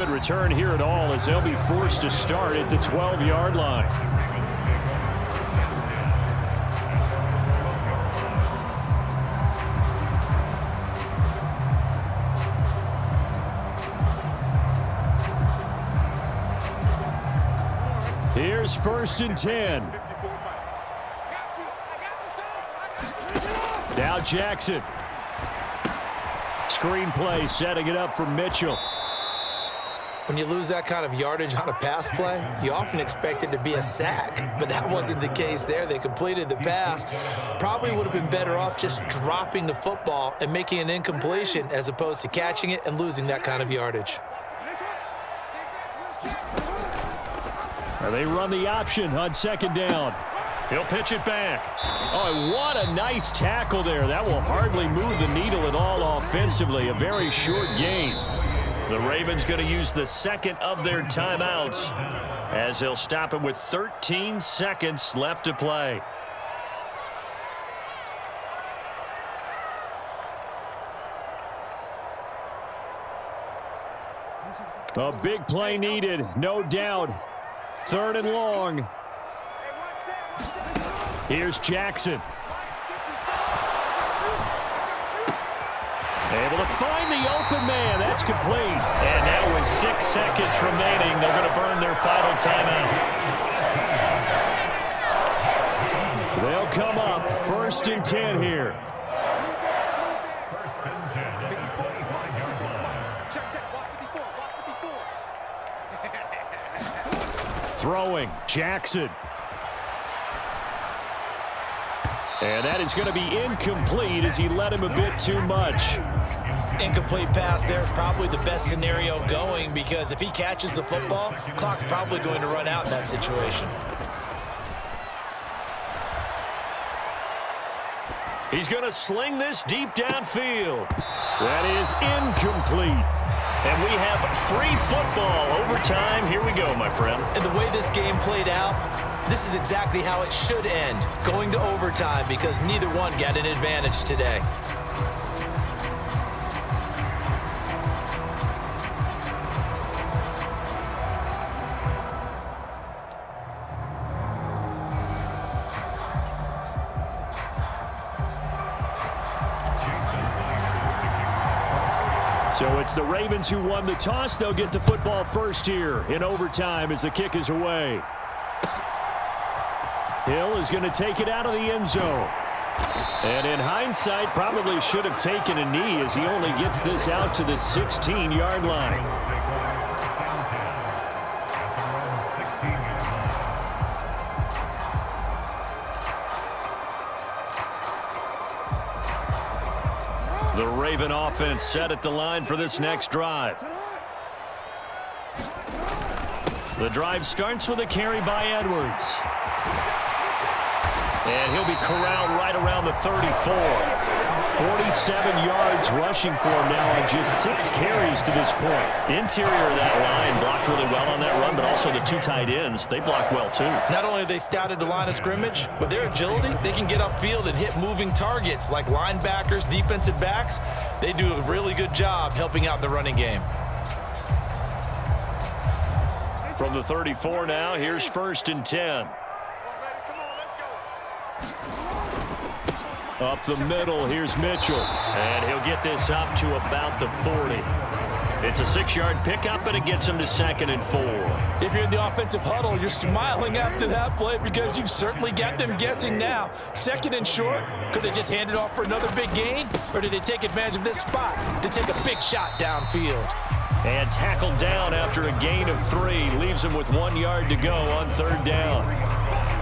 Good return here at all as they'll be forced to start at the 12-yard line. Here's 1st and 10. Now Jackson. Screenplay setting it up for Mitchell. When you lose that kind of yardage on a pass play, you often expect it to be a sack, but that wasn't the case there. They completed the pass. Probably would have been better off just dropping the football and making an incompletion as opposed to catching it and losing that kind of yardage. They run the option on 2nd down. He'll pitch it back. Oh, what a nice tackle there. That will hardly move the needle at all offensively. A very short gain. The Ravens going to use the second of their timeouts as they'll stop it with 13 seconds left to play. A big play needed, no doubt. 3rd and long. Here's Jackson. Able to find the open man. That's complete. And now with 6 seconds remaining, they're going to burn their final timeout. They'll come up 1st and 10 here. Throwing, Jackson. And that is going to be incomplete as he led him a bit too much. Incomplete pass there is probably the best scenario going because if he catches the football, clock's probably going to run out in that situation. He's going to sling this deep downfield. That is incomplete. And we have free football. Overtime. Here we go, my friend. And the way this game played out, this is exactly how it should end, going to overtime because neither one got an advantage today. So it's the Ravens who won the toss. They'll get the football first here in overtime as the kick is away. Hill is going to take it out of the end zone. And in hindsight, probably should have taken a knee as he only gets this out to the 16-yard line. The Raven offense set at the line for this next drive. The drive starts with a carry by Edwards. And he'll be corralled right around the 34. 47 yards rushing for him now on just 6 carries to this point. Interior of that line blocked really well on that run, but also the 2 tight ends, they blocked well too. Not only have they scouted the line of scrimmage, with their agility, they can get upfield and hit moving targets like linebackers, defensive backs. They do a really good job helping out in the running game. From the 34 now, here's 1st and 10. Up the middle, here's Mitchell. And he'll get this up to about the 40. It's a 6-yard pickup, and it gets him to 2nd and 4. If you're in the offensive huddle, you're smiling after that play because you've certainly got them guessing now. 2nd and short, could they just hand it off for another big gain? Or did they take advantage of this spot to take a big shot downfield? And tackled down after a gain of 3. Leaves him with 1 yard to go on 3rd down.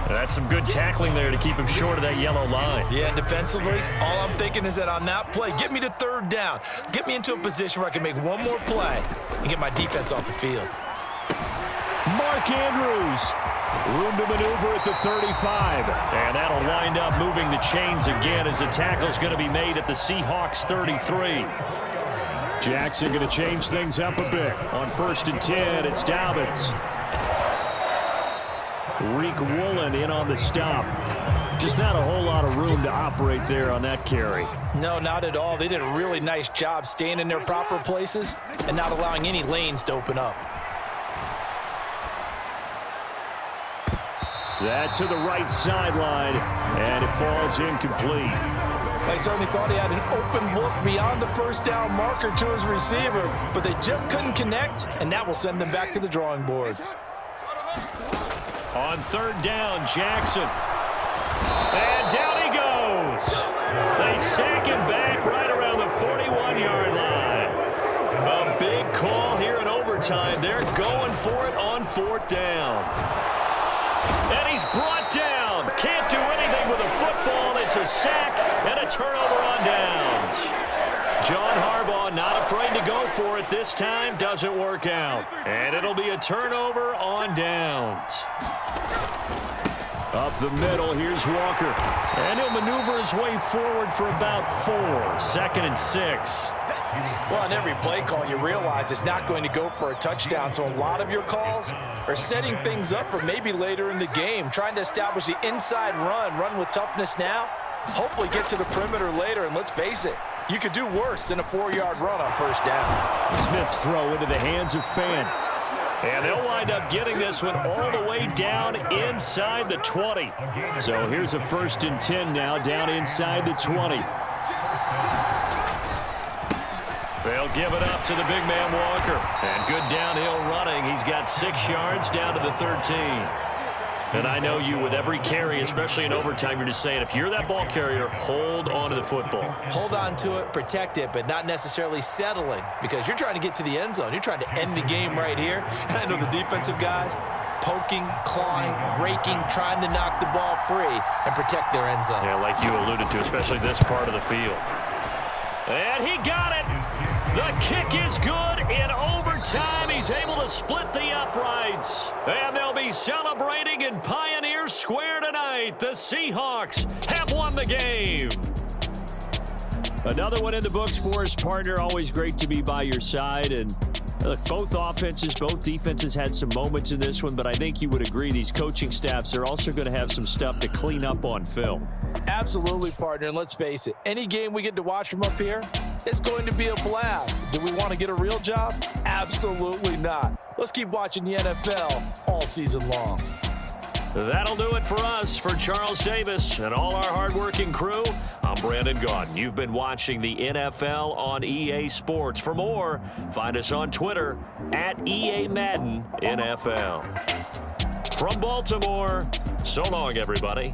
That's some good tackling there to keep him short of that yellow line. Yeah, and defensively, all I'm thinking is that on that play, get me to 3rd down. Get me into a position where I can make one more play and get my defense off the field. Mark Andrews. Room to maneuver at the 35. And that'll wind up moving the chains again as the tackle's going to be made at the Seahawks 33. Jackson going to change things up a bit. On 1st and 10, it's Dobbins. Reek Woolen in on the stop. Just not a whole lot of room to operate there on that carry. No, not at all. They did a really nice job staying in their proper places and not allowing any lanes to open up. That to the right sideline, and it falls incomplete. They certainly thought he had an open look beyond the first down marker to his receiver, but they just couldn't connect, and that will send them back to the drawing board. On third down, Jackson. And down he goes. They sack him back right around the 41-yard line. A big call here in overtime. They're going for it on fourth down. And he's brought down. Can't do anything with a football. It's a sack and a turnover on downs. John Harbaugh not afraid to go for it this time. Doesn't work out. And it'll be a turnover on downs. Up the middle, here's Walker. And he'll maneuver his way forward for about 4. 2nd and 6. Well, on every play call, you realize it's not going to go for a touchdown, so a lot of your calls are setting things up for maybe later in the game, trying to establish the inside run with toughness now, hopefully get to the perimeter later, and let's face it, you could do worse than a 4-yard run on first down. Smith's throw into the hands of Fan. And they'll wind up getting this one all the way down inside the 20. So here's a 1st and 10 now, down inside the 20. They'll give it up to the big man Walker. And good downhill running. He's got 6 yards down to the 13. And I know you, with every carry, especially in overtime, you're just saying, if you're that ball carrier, hold on to the football. Hold on to it, protect it, but not necessarily settling, because you're trying to get to the end zone. You're trying to end the game right here. And I know the defensive guys poking, clawing, raking, trying to knock the ball free and protect their end zone. Yeah, like you alluded to, especially this part of the field. And he got it. The kick is good in overtime. He's able to split the uprights. And they'll be celebrating in Pioneer Square tonight. The Seahawks have won the game. Another one in the books for his partner. Always great to be by your side. And look, both offenses, both defenses had some moments in this one, but I think you would agree these coaching staffs are also going to have some stuff to clean up on film. Absolutely, partner, and let's face it, any game we get to watch from up here, it's going to be a blast. Do we want to get a real job? Absolutely not. Let's keep watching the NFL all season long. That'll do it for us. For Charles Davis and all our hardworking crew, I'm Brandon Gaudin. You've been watching the NFL on EA Sports. For more, find us on Twitter at EA Madden NFL. From Baltimore, so long, everybody.